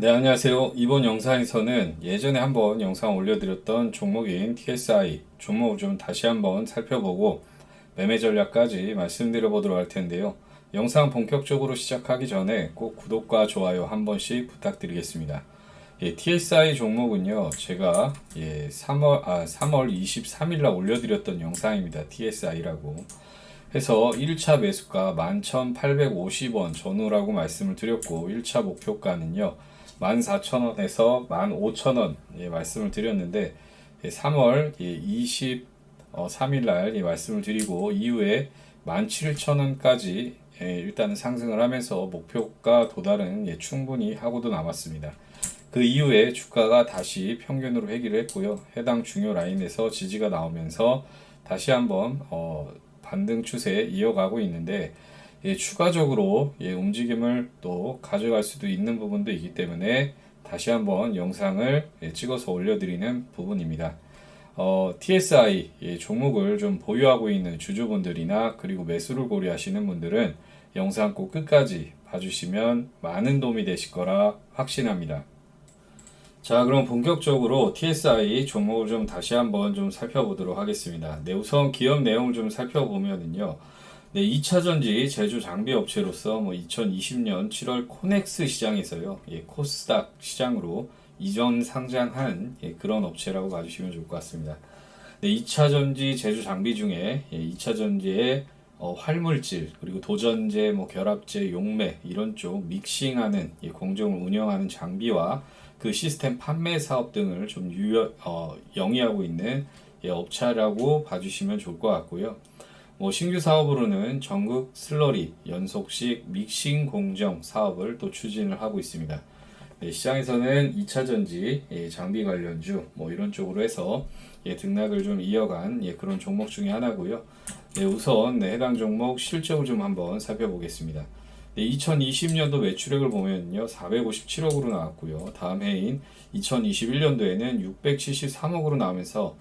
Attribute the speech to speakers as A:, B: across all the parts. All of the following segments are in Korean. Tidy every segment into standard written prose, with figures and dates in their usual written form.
A: 네, 안녕하세요. 이번 영상에서는 예전에 한번 영상 올려드렸던 종목인 TSI 종목을 좀 다시 한번 살펴보고 매매 전략까지 말씀드려 보도록 할 텐데요. 영상 본격적으로 시작하기 전에 꼭 구독과 좋아요 한 번씩 부탁드리겠습니다. TSI 종목은요, 제가 3월 23일 날 올려드렸던 영상입니다. TSI라고. 해서 1차 매수가 11,850원 전후라고 말씀을 드렸고 1차 목표가는요 14,000원에서 15,000원 말씀을 드렸는데 3월 23일 날 말씀을 드리고 이후에 17,000원까지 일단은 상승을 하면서 목표가 도달은 충분히 하고도 남았습니다. 그 이후에 주가가 다시 평균으로 회귀를 했고요. 해당 중요 라인에서 지지가 나오면서 다시 한번 반등 추세 이어가고 있는데 추가적으로 움직임을 또 가져갈 수도 있는 부분도 있기 때문에 다시 한번 영상을 찍어서 올려드리는 부분입니다. TSI 종목을 좀 보유하고 있는 주주분들이나 그리고 매수를 고려하시는 분들은 영상 꼭 끝까지 봐주시면 많은 도움이 되실 거라 확신합니다. 자, 그럼 본격적으로 TSI 종목을 좀 다시 한번 좀 살펴보도록 하겠습니다. 네, 우선 기업 내용을 좀 살펴보면은요. 네, 2차전지 제조 장비 업체로서 2020년 7월 코넥스 시장에서요. 코스닥 시장으로 이전 상장한 그런 업체라고 봐주시면 좋을 것 같습니다. 네, 2차전지 제조 장비 중에 2차전지의 활물질 그리고 도전제, 결합제, 용매 이런 쪽 믹싱하는 공정을 운영하는 장비와 그 시스템 판매 사업 등을 좀 영위하고 있는 업체라고 봐주시면 좋을 것 같고요. 신규 사업으로는 전국 슬러리 연속식 믹싱 공정 사업을 또 추진을 하고 있습니다. 네, 시장에서는 2차전지 장비 관련주 이런 쪽으로 해서 등락을 좀 이어간 그런 종목 중에 하나고요. 네, 우선 해당 종목 실적을 좀 한번 살펴보겠습니다. 네, 2020년도 매출액을 보면요 457억으로 나왔고요. 다음 해인 2021년도에는 673억으로 나오면서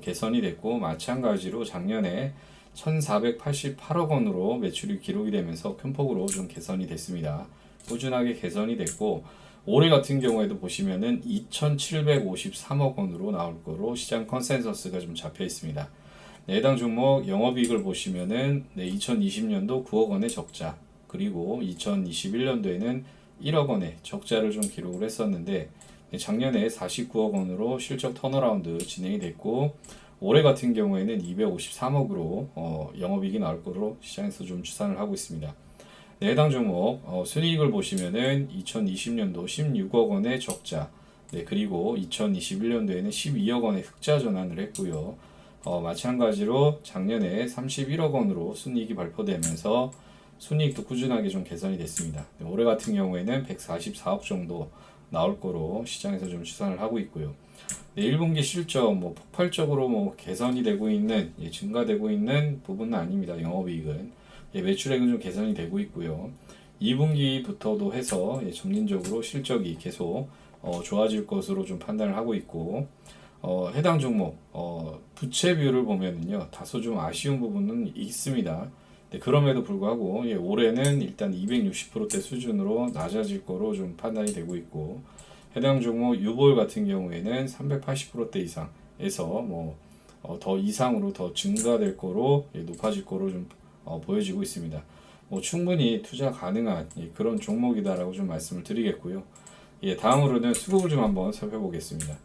A: 개선이 됐고 마찬가지로 작년에 1,488억 원으로 매출이 기록이 되면서 큰 폭으로 좀 개선이 됐습니다. 꾸준하게 개선이 됐고 올해 같은 경우에도 보시면은 2,753억 원으로 나올 거로 시장 컨센서스가 좀 잡혀 있습니다. 네, 해당 종목 영업이익을 보시면은 2020년도 9억 원의 적자 그리고 2021년도에는 1억 원의 적자를 좀 기록을 했었는데 작년에 49억 원으로 실적 턴어라운드 진행이 됐고 올해 같은 경우에는 253억으로 영업이익이 나올 거로 시장에서 좀 추산을 하고 있습니다. 네, 해당 종목 순이익을 보시면은 2020년도 16억 원의 적자, 네, 그리고 2021년도에는 12억 원의 흑자 전환을 했고요. 마찬가지로 작년에 31억 원으로 순이익이 발표되면서 순이익도 꾸준하게 좀 개선이 됐습니다. 네, 올해 같은 경우에는 144억 정도 나올 거로 시장에서 좀 추산을 하고 있고요. 네, 1분기 실적 폭발적으로 개선이 되고 있는 증가되고 있는 부분은 아닙니다. 영업이익은 매출액은 좀 개선이 되고 있고요. 2분기부터도 해서 점진적으로 실적이 계속 좋아질 것으로 좀 판단을 하고 있고 해당 종목 부채 비율을 보면은요 다소 좀 아쉬운 부분은 있습니다. 네, 그럼에도 불구하고 올해는 일단 260%대 수준으로 낮아질 거로 좀 판단이 되고 있고 해당 종목 유볼 같은 경우에는 380%대 이상에서 더 이상으로 더 증가될 거로 높아질 거로 좀 보여지고 있습니다. 충분히 투자 가능한 그런 종목이다라고 좀 말씀을 드리겠고요. 다음으로는 수급을 좀 한번 살펴보겠습니다.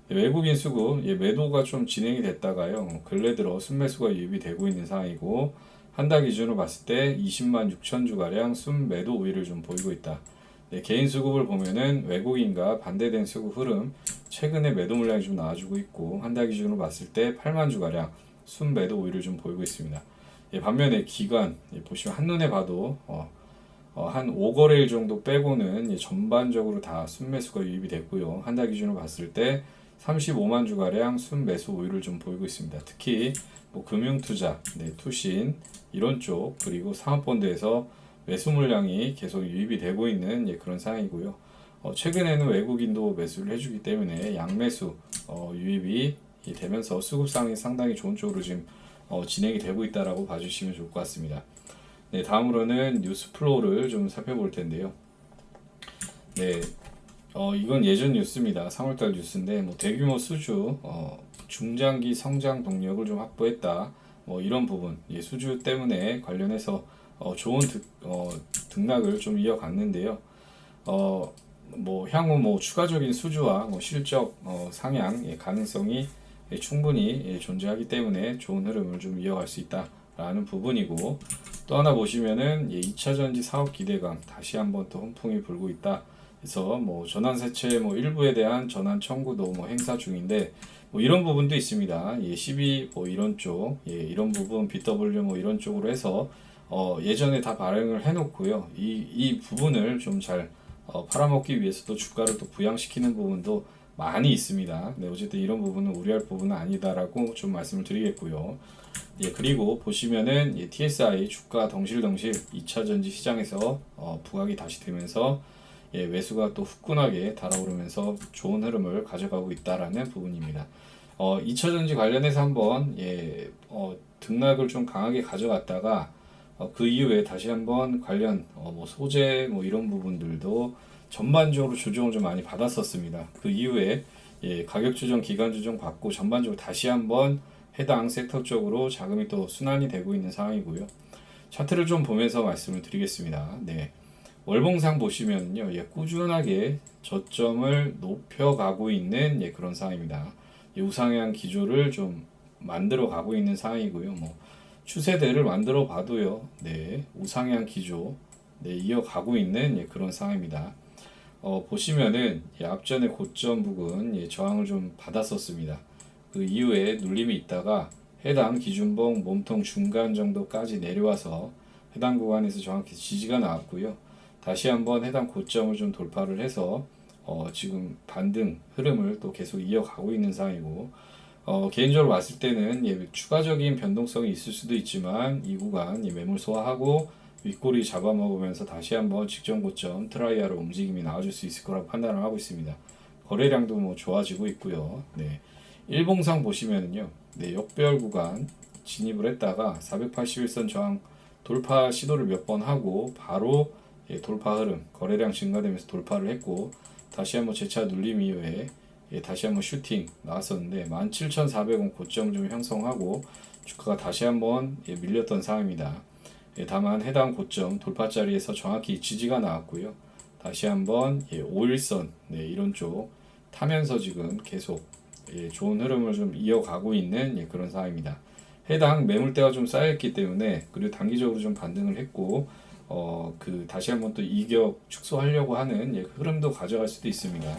A: 외국인 수급 매도가 좀 진행이 됐다가요. 근래 들어 순매수가 유입이 되고 있는 상황이고 한 달 기준으로 봤을 때 20만 6천 주가량 순매도 우위를 좀 보이고 있다. 네, 개인 수급을 보면은 외국인과 반대된 수급 흐름 최근에 매도 물량이 좀 나와주고 있고 한 달 기준으로 봤을 때 8만 주가량 순매도 우위를 좀 보이고 있습니다. 반면에 기관 보시면 한눈에 봐도 한 5거래일 정도 빼고는 전반적으로 다 순매수가 유입이 됐고요. 한 달 기준으로 봤을 때 35만 주가량 순매수 우위를 좀 보이고 있습니다. 특히 금융투자, 투신 이런 쪽 그리고 사모펀드에서 매수 물량이 계속 유입이 되고 있는 그런 상황이고요. 최근에는 외국인도 매수를 해주기 때문에 양매수 유입이 되면서 수급상이 상당히 좋은 쪽으로 지금 진행이 되고 있다라고 봐주시면 좋을 것 같습니다. 네, 다음으로는 뉴스 플로우를 좀 살펴볼 텐데요. 네, 이건 예전 뉴스입니다. 3월달 뉴스인데 뭐 대규모 수주 중장기 성장 동력을 좀 확보했다. 뭐 이런 부분, 수주 때문에 관련해서 좋은 등락을 좀 이어갔는데요. 뭐 향후 뭐 추가적인 수주와 뭐 실적 상향 가능성이 충분히 존재하기 때문에 좋은 흐름을 좀 이어갈 수 있다라는 부분이고, 또 하나 보시면은 2차 전지 사업 기대감 다시 한번 또 훈풍이 불고 있다. 그래서 뭐 전환사채 뭐 일부에 대한 전환 청구도 뭐 행사 중인데, 뭐 이런 부분도 있습니다. 12 뭐 이런 쪽, 이런 부분 BW 뭐 이런 쪽으로 해서 예전에 다 발행을 해놓고요. 이 부분을 좀 잘 팔아먹기 위해서도 주가를 또 부양시키는 부분도 많이 있습니다. 네, 어쨌든 이런 부분은 우려할 부분은 아니다라고 좀 말씀을 드리겠고요. 그리고 보시면은 TSI 주가 덩실덩실 2차 전지 시장에서 부각이 다시 되면서 매수가 또 후끈하게 달아오르면서 좋은 흐름을 가져가고 있다라는 부분입니다. 2차 전지 관련해서 한번 등락을 좀 강하게 가져갔다가 그 이후에 다시 한번 관련 뭐 소재 뭐 이런 부분들도 전반적으로 조정을 좀 많이 받았었습니다. 그 이후에 가격 조정, 기간 조정 받고 전반적으로 다시 한번 해당 섹터 쪽으로 자금이 또 순환이 되고 있는 상황이고요. 차트를 좀 보면서 말씀을 드리겠습니다. 네. 월봉상 보시면요, 꾸준하게 저점을 높여가고 있는 그런 상황입니다. 우상향 기조를 좀 만들어 가고 있는 상황이고요. 뭐 추세대를 만들어 봐도요, 우상향 기조 이어가고 있는 그런 상황입니다. 보시면은 앞전에 고점 부근 저항을 좀 받았었습니다. 그 이후에 눌림이 있다가 해당 기준봉 몸통 중간 정도까지 내려와서 해당 구간에서 정확히 지지가 나왔고요. 다시 한번 해당 고점을 좀 돌파를 해서 지금 반등 흐름을 또 계속 이어가고 있는 상황이고, 개인적으로 봤을 때는 추가적인 변동성이 있을 수도 있지만 이 구간 매물 소화하고 윗꼬리 잡아먹으면서 다시 한번 직전 고점 트라이아로 움직임이 나와줄 수 있을 거라고 판단을 하고 있습니다. 거래량도 뭐 좋아지고 있고요. 일봉상 보시면은요, 역배열 구간 진입을 했다가 481선 저항 돌파 시도를 몇 번 하고 바로 돌파 흐름, 거래량 증가되면서 돌파를 했고, 다시 한번 재차 눌림 이후에 다시 한번 슈팅 나왔었는데 17,400원 고점 좀 형성하고 주가가 다시 한번 밀렸던 상황입니다. 다만 해당 고점 돌파 자리에서 정확히 지지가 나왔고요. 다시 한번 5일선 이런 쪽 타면서 지금 계속 좋은 흐름을 좀 이어가고 있는 그런 상황입니다. 해당 매물대가 좀 쌓였기 때문에, 그리고 단기적으로 좀 반등을 했고 다시 한번 또 이격 축소하려고 하는 흐름도 가져갈 수도 있습니다.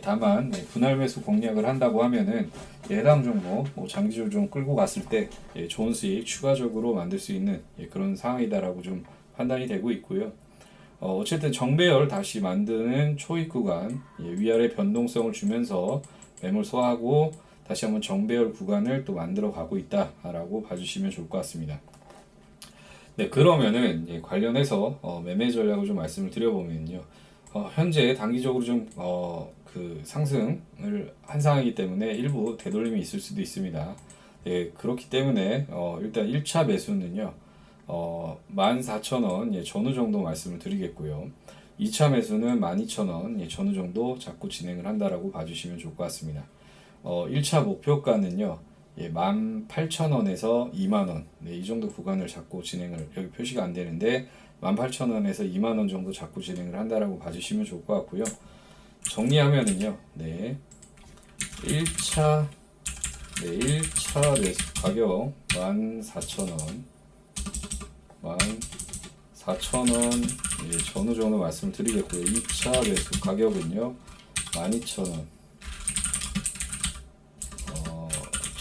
A: 다만 분할 매수 공략을 한다고 하면은 해당 종목 뭐 장기적으로 좀 끌고 갔을 때 좋은 수익 추가적으로 만들 수 있는 그런 상황이다라고 좀 판단이 되고 있고요. 어쨌든 정배열 다시 만드는 초입 구간 위아래 변동성을 주면서 매물 소화하고 다시 한번 정배열 구간을 또 만들어 가고 있다라고 봐주시면 좋을 것 같습니다. 그러면은 관련해서 매매 전략을 좀 말씀을 드려보면요. 현재 단기적으로 좀 그 상승을 한 상황이기 때문에 일부 되돌림이 있을 수도 있습니다. 그렇기 때문에 일단 1차 매수는요. 14,000원 전후 정도 말씀을 드리겠고요. 2차 매수는 12,000원 전후 정도 잡고 진행을 한다라고 봐주시면 좋을 것 같습니다. 1차 목표가는요. 18,000원에서 2만원 이 정도 구간을 잡고 진행을, 여기 표시가 안 되는데 18,000원에서 2만원 정도 잡고 진행을 한다라고 봐주시면 좋을 것 같고요. 정리하면은요, 1차 매수 가격 14,000원 14,000원 전후 정도 말씀을 드리겠고요. 2차 매수 가격은요 12,000원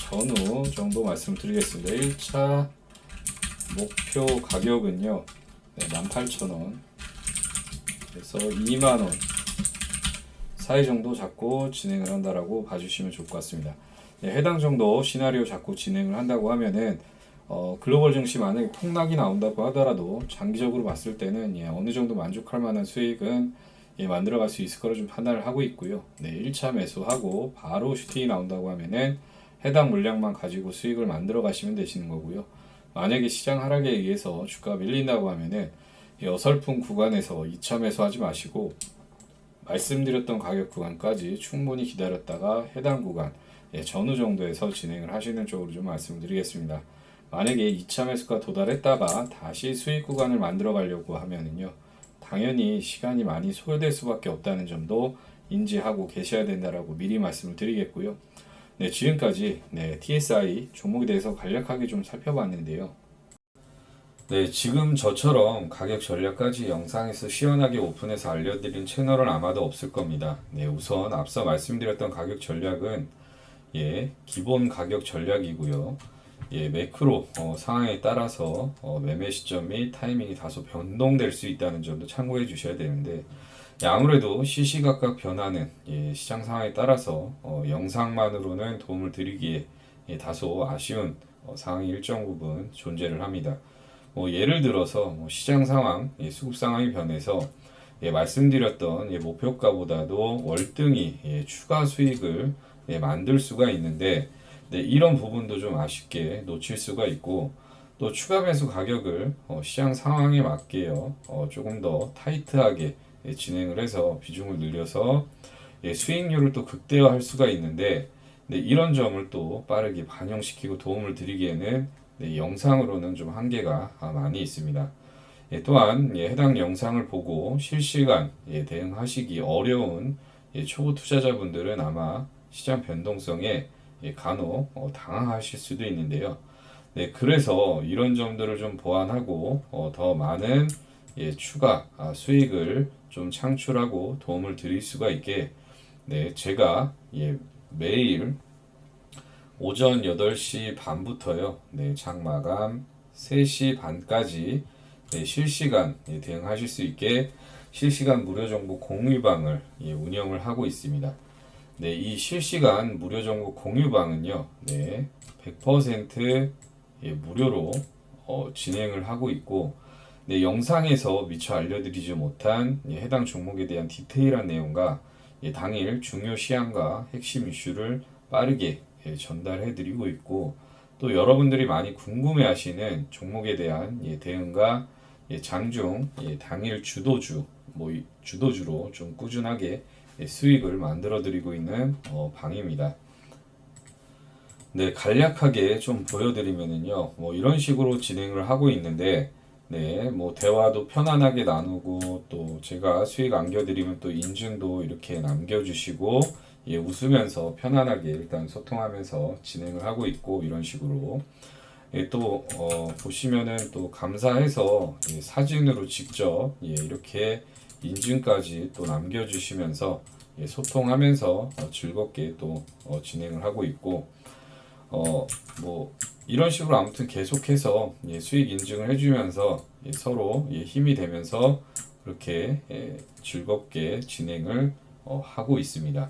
A: 전후 정도 말씀드리겠습니다. 1차 목표 가격은요 18,000원 그래서 2만원 사이 정도 잡고 진행을 한다라고 봐주시면 좋을 것 같습니다. 해당 정도 시나리오 잡고 진행을 한다고 하면은 글로벌 증시 만약에 폭락이 나온다고 하더라도 장기적으로 봤을 때는 어느 정도 만족할 만한 수익은 만들어갈 수 있을 거라 좀 판단을 하고 있고요. 1차 매수하고 바로 슈팅이 나온다고 하면은 해당 물량만 가지고 수익을 만들어 가시면 되시는 거고요. 만약에 시장 하락에 의해서 주가가 밀린다고 하면은 어설픈 구간에서 2차 매수하지 마시고 말씀드렸던 가격 구간까지 충분히 기다렸다가 해당 구간 전후 정도에서 진행을 하시는 쪽으로 좀 말씀드리겠습니다. 만약에 2차 매수가 도달했다가 다시 수익 구간을 만들어 가려고 하면은요, 당연히 시간이 많이 소요될 수밖에 없다는 점도 인지하고 계셔야 된다라고 미리 말씀을 드리겠고요. 네, 지금까지 TSI 종목에 대해서 간략하게 좀 살펴봤는데요. 네, 지금 저처럼 가격 전략까지 영상에서 시원하게 오픈해서 알려드린 채널은 아마도 없을 겁니다. 네, 우선 앞서 말씀드렸던 가격 전략은 기본 가격 전략이고요. 매크로 상황에 따라서 매매 시점 및 타이밍이 다소 변동될 수 있다는 점도 참고해 주셔야 되는데, 아무래도 시시각각 변하는 시장 상황에 따라서 영상만으로는 도움을 드리기에 다소 아쉬운 상황이 일정 부분 존재를 합니다. 예를 들어서 시장 상황, 수급 상황이 변해서 말씀드렸던 목표가보다도 월등히 추가 수익을 만들 수가 있는데, 이런 부분도 좀 아쉽게 놓칠 수가 있고, 또 추가 매수 가격을 시장 상황에 맞게요 조금 더 타이트하게 진행을 해서 비중을 늘려서 수익률을 또 극대화할 수가 있는데, 이런 점을 또 빠르게 반영시키고 도움을 드리기에는 영상으로는 좀 한계가 많이 있습니다. 또한 해당 영상을 보고 실시간 대응하시기 어려운 초보 투자자분들은 아마 시장 변동성에 간혹 당황하실 수도 있는데요. 그래서 이런 점들을 좀 보완하고 더 많은 추가 수익을 좀 창출하고 도움을 드릴 수가 있게 제가 매일 오전 8시 반부터요. 장 마감 3시 반까지 실시간 대응하실 수 있게 실시간 무료 정보 공유방을 운영을 하고 있습니다. 이 실시간 무료 정보 공유방은요. 100% 무료로 진행을 하고 있고, 영상에서 미처 알려드리지 못한 해당 종목에 대한 디테일한 내용과 당일 중요 시황과 핵심 이슈를 빠르게 전달해드리고 있고, 또 여러분들이 많이 궁금해하시는 종목에 대한 대응과 장중 당일 주도주로 좀 꾸준하게 수익을 만들어드리고 있는 방입니다. 간략하게 좀 보여드리면은요, 이런 식으로 진행을 하고 있는데, 대화도 편안하게 나누고, 또 제가 수익 안겨드리면 또 인증도 이렇게 남겨주시고, 웃으면서 편안하게 일단 소통하면서 진행을 하고 있고, 이런 식으로. 또, 보시면은 또 감사해서 사진으로 직접 이렇게 인증까지 또 남겨주시면서 소통하면서 즐겁게 또 진행을 하고 있고, 이런 식으로 아무튼 계속해서 수익 인증을 해주면서 서로 힘이 되면서 그렇게 즐겁게 진행을 하고 있습니다.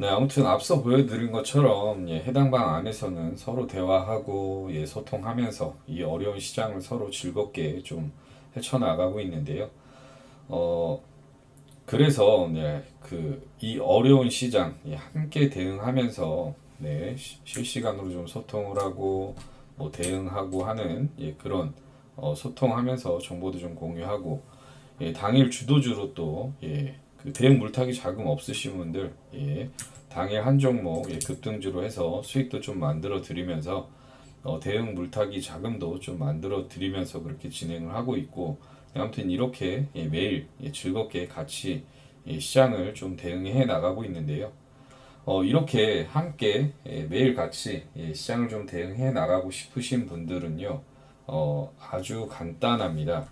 A: 아무튼 앞서 보여드린 것처럼 해당 방 안에서는 서로 대화하고 소통하면서 이 어려운 시장을 서로 즐겁게 좀 헤쳐나가고 있는데요. 그래서 이 어려운 시장 함께 대응하면서 실시간으로 좀 소통을 하고 대응하고 하는 그런 소통하면서 정보도 좀 공유하고, 당일 주도주로 또 그 대응 물타기 자금 없으신 분들 당일 한 종목 급등주로 해서 수익도 좀 만들어 드리면서 대응 물타기 자금도 좀 만들어 드리면서 그렇게 진행을 하고 있고, 아무튼 이렇게 매일 즐겁게 같이 시장을 좀 대응해 나가고 있는데요. 이렇게 함께 매일 같이 시장을 좀 대응해 나가고 싶으신 분들은요, 아주 간단합니다.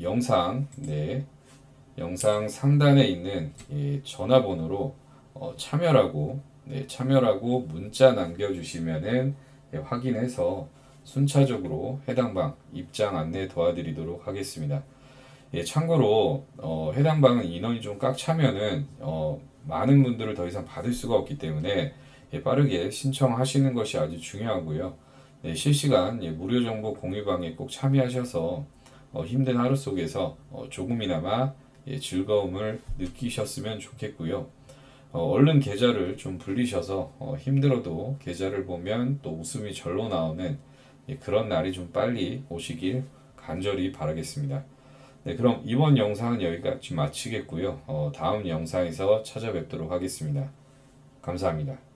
A: 영상 상단에 있는 전화번호로 참여라고 문자 남겨주시면은 확인해서 순차적으로 해당 방 입장 안내 도와드리도록 하겠습니다. 참고로 해당 방은 인원이 좀 꽉 차면은 많은 분들을 더 이상 받을 수가 없기 때문에 빠르게 신청하시는 것이 아주 중요하고요. 실시간 무료 정보 공유방에 꼭 참여하셔서 힘든 하루 속에서 조금이나마 즐거움을 느끼셨으면 좋겠고요. 얼른 계좌를 좀 불리셔서 힘들어도 계좌를 보면 또 웃음이 절로 나오는 그런 날이 좀 빨리 오시길 간절히 바라겠습니다. 네, 그럼 이번 영상은 여기까지 마치겠고요. 다음 영상에서 찾아뵙도록 하겠습니다. 감사합니다.